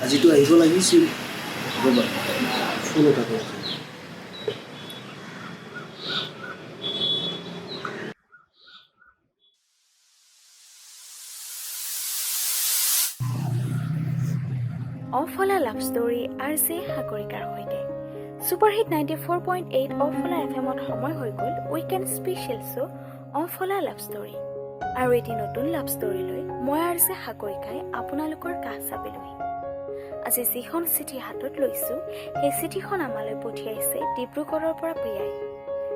আজিতো আহিব লাগিছিল ৰ'বা ফোন এটা কৰোঁ অফলা লাভ ষ্টৰী RJ সাগৰিকাৰ সৈতে ছুপাৰহিট 94.8 অফলা FM-ত সময় হৈ গ'ল উইকেণ্ড স্পেচিয়েল শ্ব' অফলা লাভ ষ্টৰী আৰু এটি নতুন লাভ ষ্টৰী লৈ মই RJ সাগৰিকাই আপোনালোকৰ কাষ চাপিলোহি। আজি যিখন চিঠি হাতত লৈছোঁ সেই চিঠিখন আমালৈ পঠিয়াইছে ডিব্ৰুগড়ৰ পৰা প্ৰিয়াই।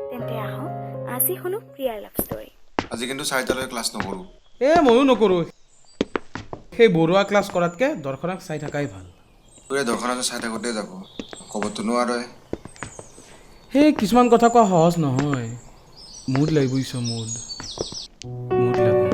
তেন্তে আহক আজি শুনো প্ৰিয়াৰ লাভ ষ্টৰী। আজি কিন্তু 4টালৈ ক্লাছ নকৰোঁ। ময়ো নকৰোঁ। সেই বৰুৱা ক্লাছ কৰাতকৈ দৰ্শনক চাই থকাই ভাল। তোৰে দৰ্শনতে চাই থাকোঁতে যাব ক'বতো নোৱাৰে। সেই কিছুমান কথা কোৱা সহজ নহয়। মুড লাগিব বুজিছ মুড লাগিব।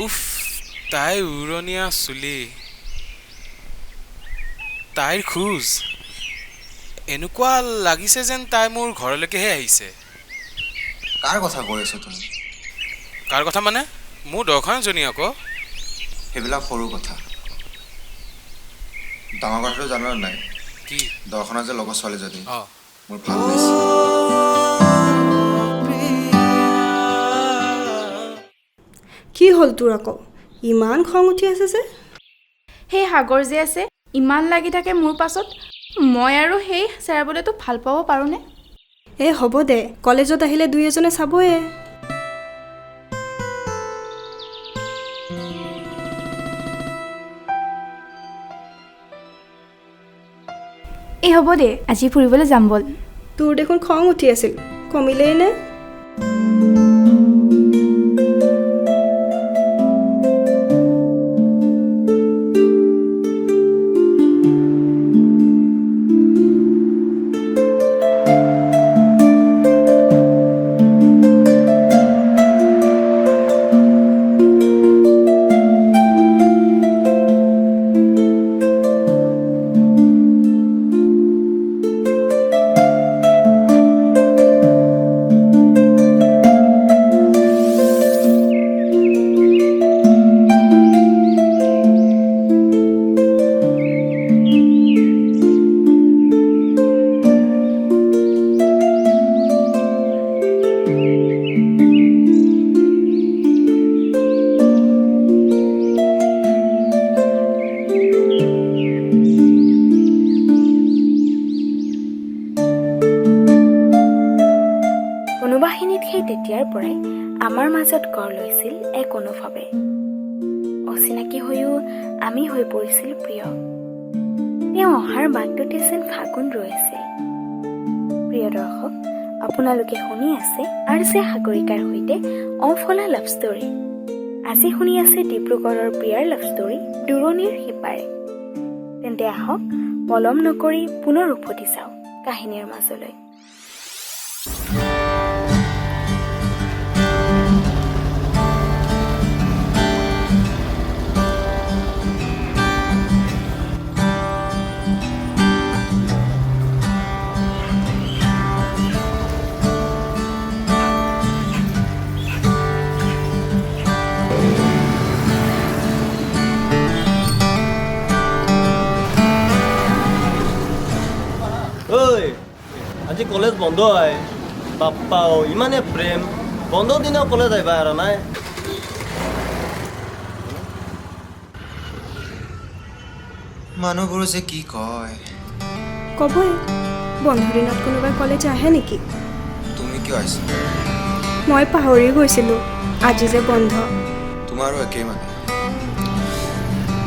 উফ, তাই উৰণীয়া চুলি, তাইৰ খোজ এনেকুৱা লাগিছে যেন তাই মোৰ ঘৰলৈকেহে আহিছে। কাৰ কথা কৈ আছ তুমি? কাৰ কথা মানে? মোৰ দৰ্শনজনী আকৌ। সেইবিলাক সৰু কথা। ডাঙৰ কথাটো জানো নাই? কি? দৰ্শনৰ যে লগৰ ছোৱালীজনী অঁ, মোৰ ভাল লাগিছে। কি হ'ল তোৰ আকৌ ইমান খং উঠি আছে যে? সেই সাগৰ যে আছে ইমান লাগি থাকে মোৰ পাছত, মই আৰু সেই চেৰাবলেতো ভাল পাব পাৰোঁনে? হ'ব দে, কলেজত আহিলে দুই এজনে চাবয়ে। হ'ব দে, আজি ফুৰিবলৈ যাম ব'ল। তোৰ দেখোন খং উঠি আছিল, কমিলেই নে? কোনোবাখিনিত সেই তেতিয়াৰ পৰাই আমাৰ মাজত গঢ় লৈছিল এক অনুভৱে। অচিনাকি হৈও আমি হৈ পৰিছিল প্ৰিয়। তেওঁ অহাৰ বাটটোতে যেন ফাগুন ৰৈছিল। প্ৰিয় দৰ্শক, আপোনালোকে শুনি আছে RJ সাগৰিকাৰ সৈতে অফলা লাভ ষ্টৰী। আজি শুনি আছে ডিব্ৰুগড়ৰ প্ৰিয়াৰ লাভ ষ্টৰী দূৰণিৰ সিপাৰে। তেন্তে আহক পলম নকৰি পুনৰ উভতি যাওঁ কাহিনীৰ মাজলৈ। আজি কলেজ বন্ধ হয় বাপ্পাও ইমানে প্ৰেম বন্ধ দিনাও কলেজ আহিবা আৰু নাই। মানুহবোৰে যে কি কয়। ক'বই, বন্ধ দিনত কোনোবাই কলেজ আহে নেকি? তুমি কিয় আহিছা? মই পাহৰি গৈছিলোঁ আজি যে বন্ধ। তোমাৰো একেই মানে।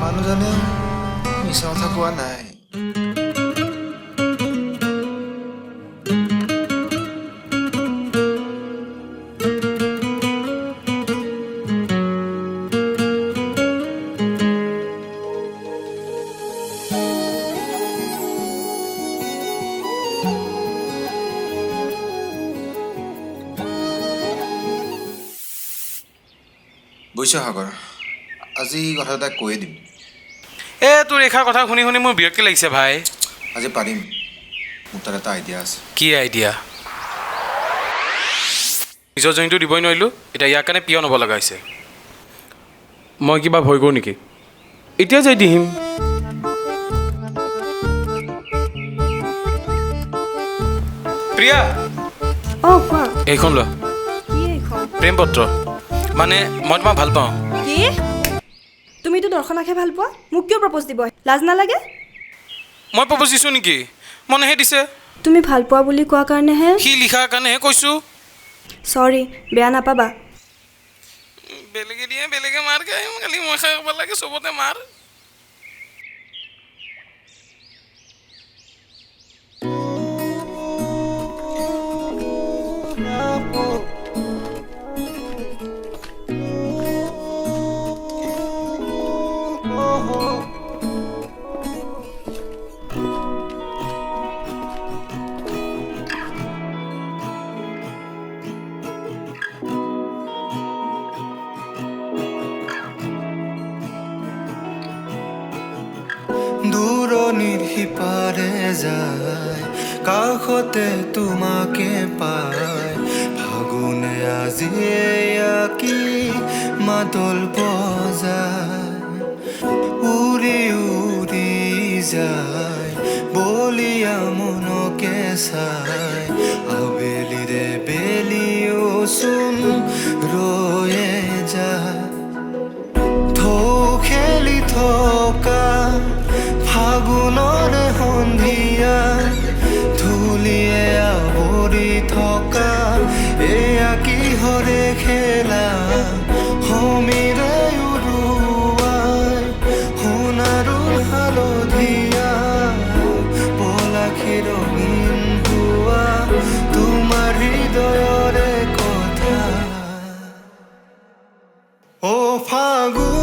মানুহজনে মিছা কথা কোৱা নাই। বুজিছ সাগৰ, আজি কথা এটা কৈয়ে দিম। তোৰ ৰেখাৰ কথা শুনি শুনি মোৰ বিৰক্তি লাগিছে ভাই। আজি পাৰিম, মোৰ তাত এটা আইডিয়া আছে। কি আইডিয়া? নিজৰ জইনটো দিবই নোৱাৰিলোঁ, এতিয়া ইয়াৰ কাৰণে পিয়ন হ'ব লগা হৈছে। মই কিবা ভয় কৰোঁ নেকি? এতিয়া যাই দিম। প্ৰিয়া, অঁ কোৱা। এইখন লোৱা, কি এইখন? প্ৰেম পত্ৰ। মানে মই তোমাক ভাল পাওঁ। কি? তুমিতো দৰ্শনাকহে ভাল পোৱা, মোক কিয় প্ৰপ'জ দিব? লাজ নালাগে? মই প্ৰপ'জ দিছোঁ নেকি? মনেহে দিছে। তুমি ভাল পোৱা বুলি কোৱা কাৰণেহে। সি লিখাৰ কাৰণেহে কৈছোঁ। চৰি, বেয়া নাপাবা। বেলেগে দিয়ে বেলেগে মাৰ খাই, খালি মই খাই খাব লাগে চবতে মাৰ। দূৰণিৰ সিপাৰে যায়, কাষতে তোমাকে পায়, ফাগুনে আজি কি মাদল বজায়, উৰি উৰি যায় বলিয়া মনকে চাই, আবেলিৰে বেলিও চোন ৰয়ে যায়, থৌ খেলি থকা ফাগুনৰ সন্ধিয়া, ধূলিয়ে আৱৰি থকা এয়া কিহৰে খেলা, সমীৰে উৰুৱাই সোণাৰু হালধীয়া, পলাশী ৰঙীন হোৱা তোমাৰ হৃদয়ৰে কথা। অ' ফাগুন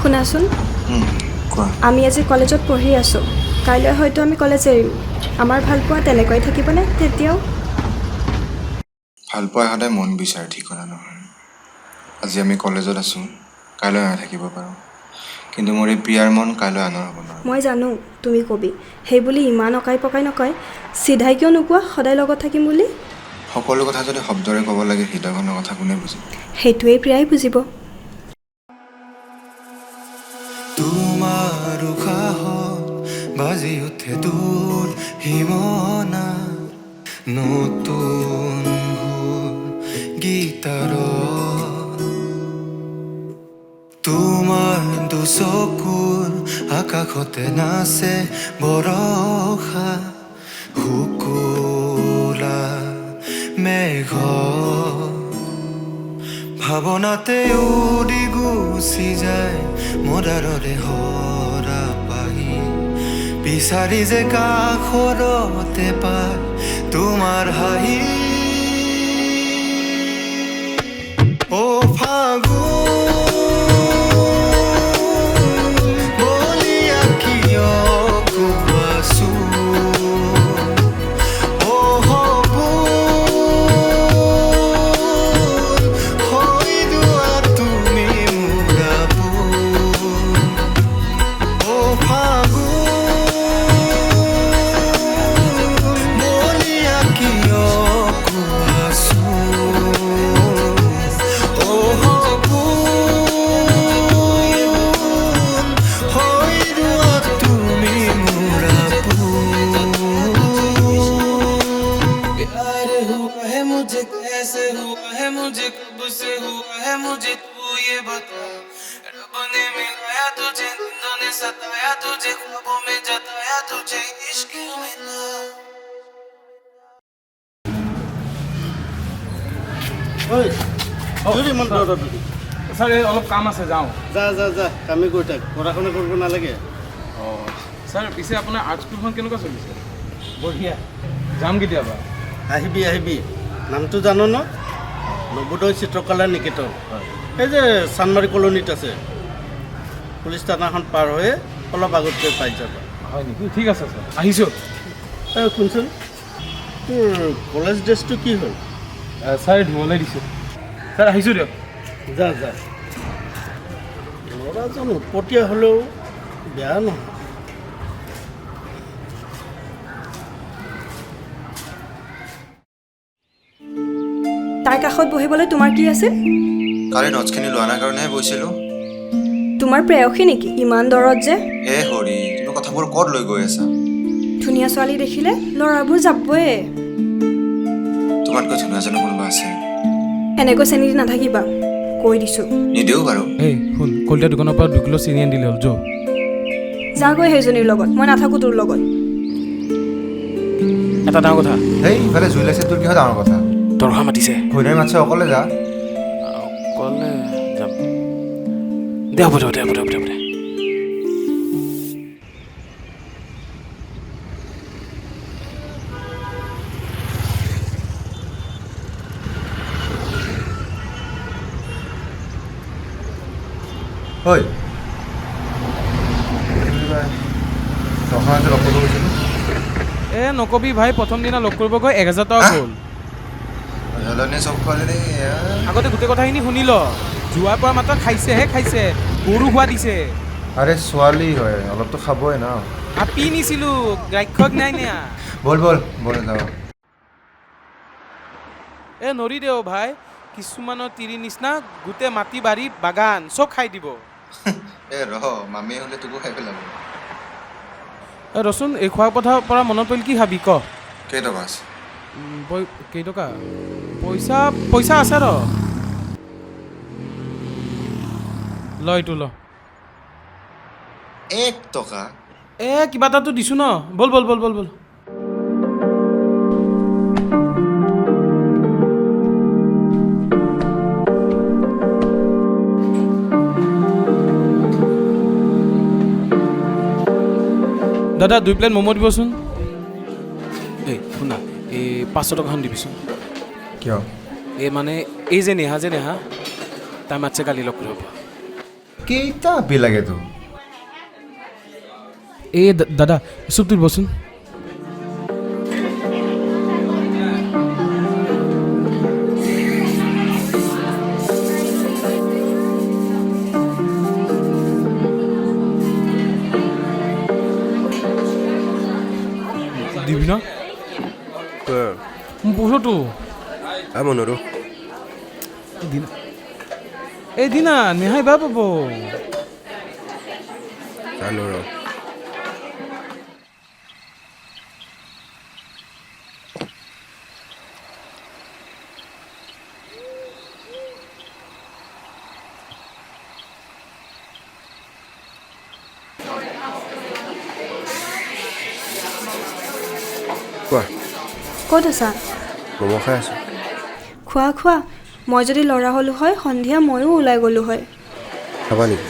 শুনাচোন, কোৱা। আমি আজি কলেজত পঢ়ি আছোঁ, কাইলৈ হয়তো আমি কলেজ এৰিম। আমাৰ ভালপোৱা তেনেকৈ থাকিবনে তেতিয়াও? ভালপোৱা সদায় মন বিচাৰে, ঠিকনা নহয়। আজি আমি কলেজত আছোঁ, কাইলৈ নাথাকিব পাৰোঁ, কিন্তু মোৰ এই প্ৰিয়াৰ মন কাইলৈ আনৰ হ'ব নোৱাৰে। মই জানো তুমি কবি, সেই বুলি ইমান অকাই পকাই নকয়, চিধাই কিয় নোকোৱা সদায় লগত থাকিম বুলি? সকলো কথা যদি শব্দৰে ক'ব লাগে, হৃদয়খনৰ কথা কোনে বুজিব? সেইটোৱেই প্ৰিয়াই বুজিব। তোমাৰ উশাহত বাজি উঠে দূৰ সীমনা, নতুন গীতাৰ তোমাৰ দুচকুৰ আকাশতে নাচে বৰষা, শুকুলা মেঘ ভাৱনাতে উৰি গুচি যায় মদাৰৰে হৰা পাহি, বিচাৰি যে কাষৰতে পায় তোমাৰ হাঁহি। অ' ফাগুন বলিয়া কিয় কোৱাচোন, অ' সপোন से हुआ है मुझे कब से हुआ है मुझे तू ये बता रब ने मिलाया तुझे नींदों ने सताया तुझे ख्वाबों में जताया तुझे इश्क मिला ইমান দৌৰা দৌৰি ছাৰ এই অলপ কাম আছে যাওঁ যা যা যা কামে কৰি থাক পঢ়া শুনা কৰিব নালাগে অঁ ছাৰ পিছে আপোনাৰ আৰ্ট স্কুলখন কেনেকুৱা চলিছে বঢ়িয়া যাম কেতিয়াবা আহিবি আহিবি নামটো জানো ন নবোদয় চিত্ৰকলা নিকেতন এই যে চানমাৰী কলনীত আছে পুলিচ থানাখন পাৰ হৈ অলপ আগতকৈ পাই যাবা হয় নেকি ঠিক আছে ছাৰ আহিছোঁ শুনচোন তোৰ কলেজ ড্ৰেছটো কি হ'ল ছাৰ ধুবলৈ দিছোঁ ছাৰ আহিছোঁ দিয়ক যা যা ল'ৰাজন উৎপতীয়া হ'লেও বেয়া নহয় তাৰ কাষত বহিবলৈ তোমাৰ কি আছিল কালি নটছখিনি লোৱা নাই কাৰণেহে বৈছিলোঁ তোমাৰ প্ৰেয়সী নেকি ইমান দৰত যে হে হৰি তুমি কথাবোৰ ক'ত লৈ গৈ আছা ধুনীয়া ছোৱালী দেখিলে ল'ৰাবোৰ যাবয়ে তোমাতকৈ ধুনীয়া জানো কোনোবা আছে এনেকৈ চেনি দি নাথাকিবা কৈ দিছোঁ নিদিওঁ বাৰু এই শুন কলিতা দোকানৰ পৰা 2 কিলো চেনি আনি দিলে হ'ল যৌ যা গৈ সেইজনীৰ লগত মই নাথাকোঁ তোৰ লগত এটা ডাঙৰ কথা হেই ইফালে জুই লাগিছে তোৰ কিহৰ ডাঙৰ কথা দৰকাৰ মাতিছে ভৈৰৱী মাতছে অকলে যা অকলে যাম দে হ'ব দে হ'ব দে হ'ব দে হ'ব দে ঐ তহঁতে লগ কৰিব গৈছিলোঁ এ নকবি ভাই প্ৰথম দিনা লগ কৰিব গৈ 1000 টকা গ'ল জ্বলনি চব খোৱালে আগতে গোটেই কথাখিনি শুনি ল যোৱাৰ পৰা মাত্ৰ খাইছেহে খাইছে গৰু খোৱা দিছে আৰে ছোৱালী হয় অলপতো খাবই ন আপি নিছিলোঁ গ্ৰাক্ষক নাই নিয়া বল বল বল যাওঁ এ নৰি দে ভাই কিছুমানৰ তিৰি নিচিনা গোটেই মাটি বাৰী বাগান চব খাই দিব এ ৰহ মামীয়ে হ'লে তোকো খাই পেলাব এ ৰচোন এই খোৱা কথাৰ পৰা মনত পৰিল কি খাবি ক কেইটকা আছে কেইটকা পইচা আছে ৰ ল এইটো ল 1 টকা এ কিবা এটাতো দিছোঁ ন বল বল বল বল বল দাদা 2 প্লেট ম'ম' দিবচোন এই শুনা এই 500 টকাখন দিবিচোন কিয় এই মানে এই যে নেহা তাই মাতছে কালি লগ কৰিব কেইটা আপি লাগে তোৰ এই দাদা চুপটো দিবচোন দিবি না পইচাটো মনৰো এইদিনা নেহাই বেয়া পাব জানো ৰ কোৱা ক'ত আছা ম'ম' খাই আছোঁ খোৱা খোৱা মই যদি ল'ৰা হ'লোঁ হয় সন্ধিয়া ময়ো ওলাই গ'লোঁ হয় খাবা নেকি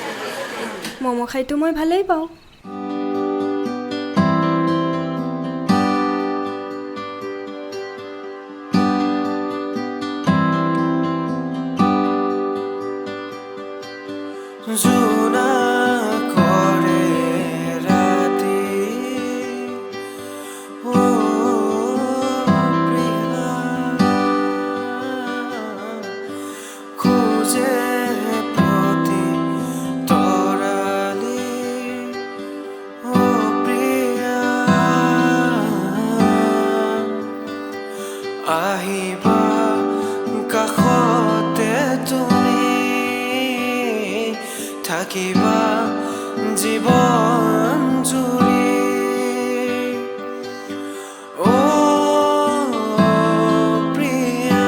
ম'ম' খাইতো মই ভালেই পাওঁ জোনা কৰে ৰাতি ও প্ৰিয়া খোজে প্ৰতি তৰালি ও প্ৰিয়া আহিবা কাষতে তুমি থাকিবা জীৱন জুৰি অ' প্ৰিয়া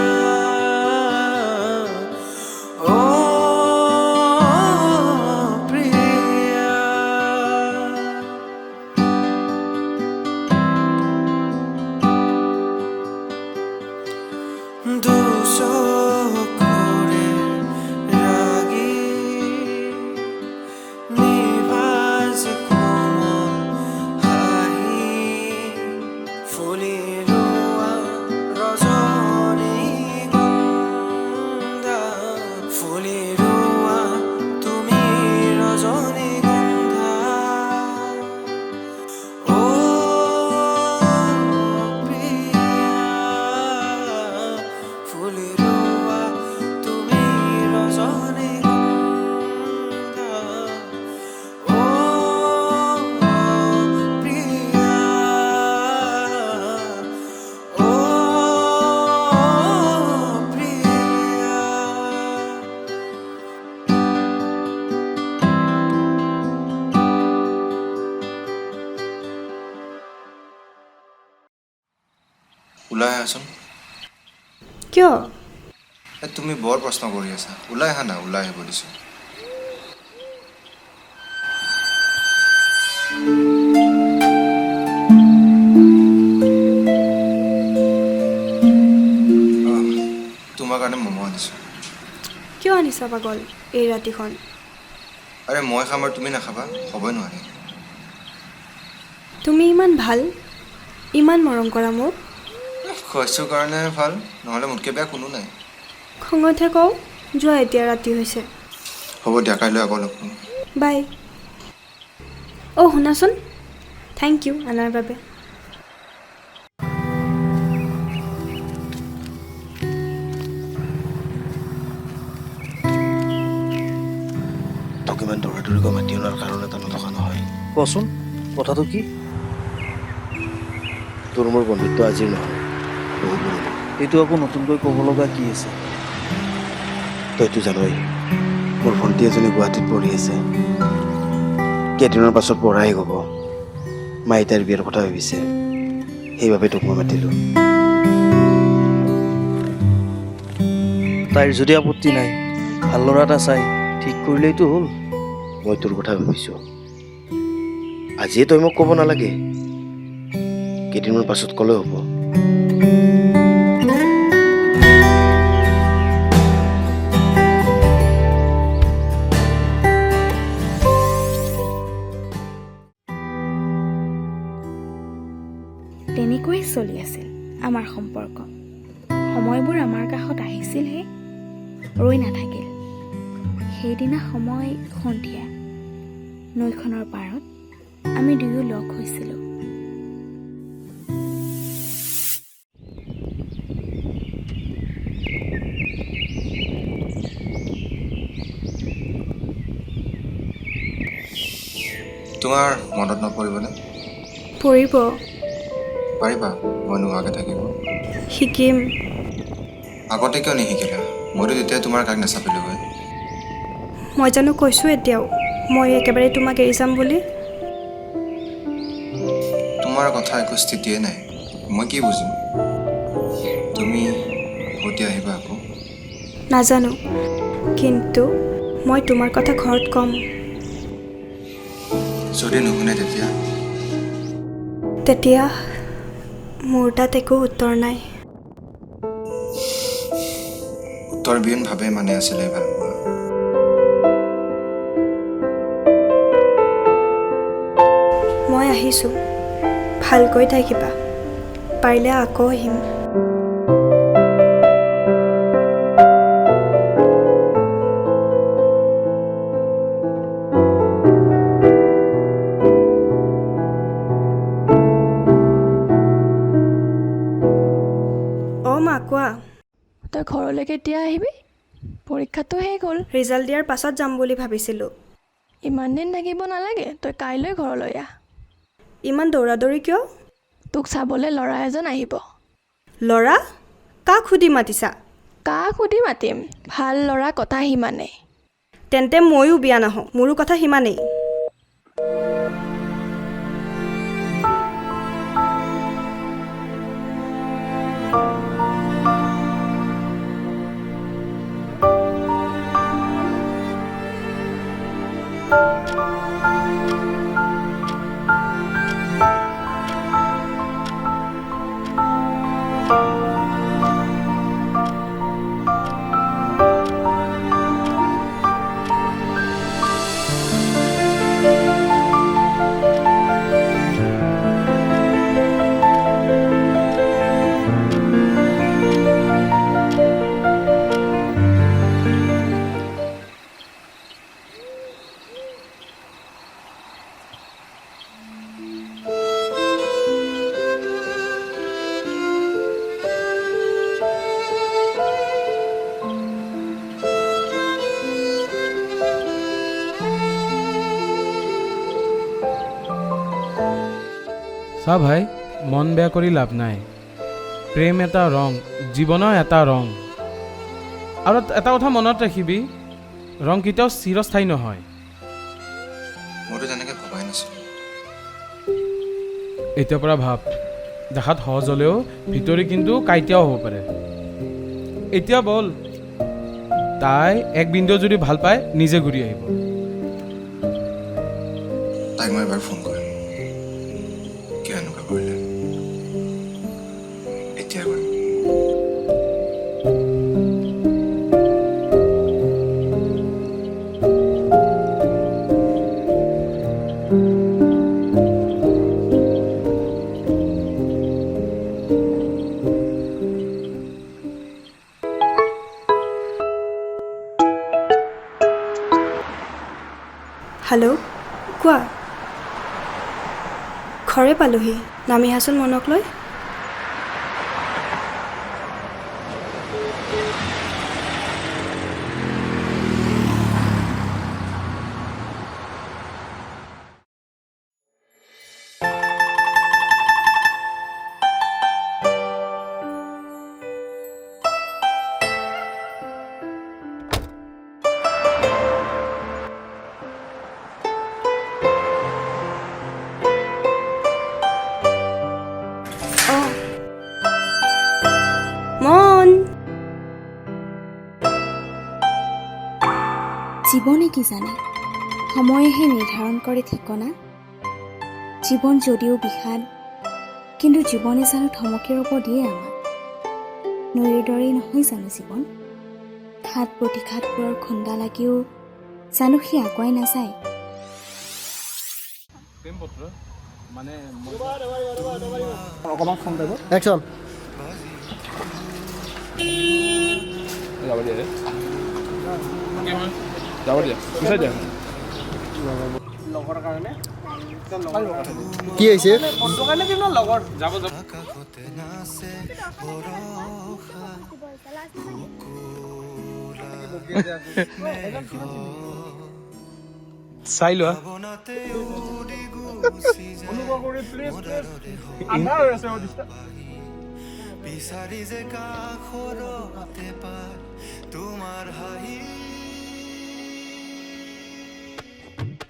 হেৰুৱা তুমি নজনে গন্ধ প্ৰিয়া প্ৰিয়া ওলাই আহাচোন। কিয়? তুমি বৰ প্ৰশ্ন কৰি আছা। ওলাই আহা না, ওলাই আহিব দিছোঁ। তোমাৰ কাৰণে ম'ম' আনিছোঁ। কিয় আনিছা পাগল এই ৰাতিখন? আৰে মই খাম আৰু তুমি নাখাবা, হ'বই নোৱাৰে। তুমি ইমান ভাল, ইমান মৰম কৰা মোক। খুৱাইছোঁ কাৰণে ভাল, নহ'লে মোতকৈ বেয়া কোনো নাই। খঙতহে কওঁ, যোৱা এতিয়া ৰাতি হৈছে। হ'ব দিয়া, কাইলৈ আকৌ লগ পাম। বাই। শুনাচোন, থেংক ইউ আনাৰ বাবে। তোক ইমান দৌৰা-দৌৰিকৈ মাতি অনাৰ কাৰণ এটা নথকা নহয়। কচোন কথাটো কি? তোৰ মোৰ বন্ধুত্ব আজিৰ নহয়, বহু পুৰণি। এইটো আকৌ নতুনকৈ ক'ব লগা কি আছে? তইতো জানই মোৰ ভণ্টি এজনী গুৱাহাটীত পঢ়ি আছে। কেইদিনৰ পাছত পঢ়াই হ'ব। মায়ে তাইৰ বিয়াৰ কথা ভাবিছে, সেইবাবে তোক মই মাতিলোঁ। তাইৰ যদি আপত্তি নাই, ভাল ল'ৰা এটা চাই ঠিক কৰিলেইতো হ'ল। মই তোৰ কথা ভাবিছোঁ। আজিয়ে তই মোক ক'ব নালাগে, কেইদিনমান পাছত ক'লেও হ'ব। তেনেকৈয়ে চলি আছিল আমাৰ সম্পৰ্ক। সময়বোৰ আমাৰ কাষত আহিছিলহে, ৰৈ নাথাকিল। সেইদিনা সময় সন্ধিয়া, নৈখনৰ পাৰত আমি দুয়ো লগ হৈছিলোঁ। তোমাৰ মনত নপৰিবনে? পৰিব। পাৰিবা মই নোহোৱাকৈ থাকিব? শিকিম। আগতে কিয় নিশিকিলা? মইতো তেতিয়া তোমাৰ কাক নাচাপিলোঁ হয়। মই জানো কৈছোঁ এতিয়াও মই একেবাৰে তোমাক এৰি যাম বুলি? তোমাৰ কথা একো স্থিতিয়ে নাই, মই কি বুজিম? তুমি উভতি আহিবা আকৌ? নাজানো, কিন্তু মই তোমাৰ কথা ঘৰত ক'ম। যদি নুশুনে তেতিয়া? তেতিয়া মোৰ তাত একো উত্তৰ নাই। উত্তৰবিহীন ভাৱে মানে আছিলে ভাল পোৱা। মই আহিছোঁ, ভালকৈ থাকিবা, পাৰিলে আকৌ আহিম। মা কোৱা। তই ঘৰলৈ কেতিয়া আহিবি? পৰীক্ষাটো শেষ হ'ল। ৰিজাল্ট দিয়াৰ পাছত যাম বুলি ভাবিছিলোঁ। ইমান দিন থাকিব নালাগে, তই কাইলৈ ঘৰলৈ আহ। ইমান দৌৰা-দৌৰি কিয়? তোক চাবলৈ ল'ৰা এজন আহিব। ল'ৰা? কাক সুধি মাতিছা? কাক সুধি মাতিম, ভাল ল'ৰা কথা সিমানেই। তেন্তে ময়ো বিয়া নহওঁ, মোৰো কথা সিমানেই। চা ভাই মন বেয়া কৰি লাভ নাই প্ৰেম এটা ৰং জীৱনৰ এটা ৰং আৰু এটা কথা মনত ৰাখিবি ৰং কেতিয়াও চিৰস্থায়ী নহয় মইতো তেনেকৈ ভবাই নাছিলোঁ এতিয়াৰ পৰা ভাব দেখাত সহজ হ'লেও ভিতৰি কিন্তু কাইটিয়াও হ'ব পাৰে এতিয়া বল তাই এক বিন্দু যদি ভাল পায় নিজে ঘূৰি আহিব তাইক মই এবাৰ ফোন কৰিম কিয় এনেকুৱা কৰিলে এতিয়া কৰিম হেল্ল' কোৱা ঘৰে পালোহি নামি আহাচোন মনক লৈ মন জীৱনে কি জানে সময়েহে নিৰ্ধাৰণ কৰে ঠিকনা জীৱন যদিও বিষাদ কিন্তু জীৱনে জানো থমকি ৰ'ব দিয়ে আমাক নৈৰ দৰেই নহয় জানো জীৱন ঘাট প্ৰতিঘাতবোৰৰ খুন্দা লাগিও জানো সি আগুৱাই নাযায় একচন কি হৈছে আকাশতে নাচে বৰষা চাই লোৱা বনাতে উৰি গুচি বিচাৰি যে কাষৰতে পায় তোমাৰ হাঁহি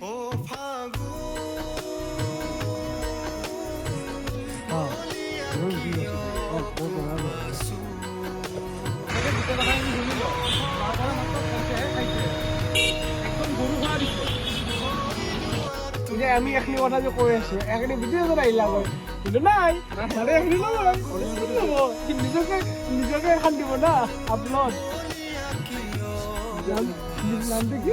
ও ফাগুন আমি এখনি কথা যে কৈ আছো এখনি ভিডিঅ' জন আহিলা গৈ কিন্তু নাই মানে এখনি নলয় নিজকে নিজকে এখন দিব না আপলোড নামটো কি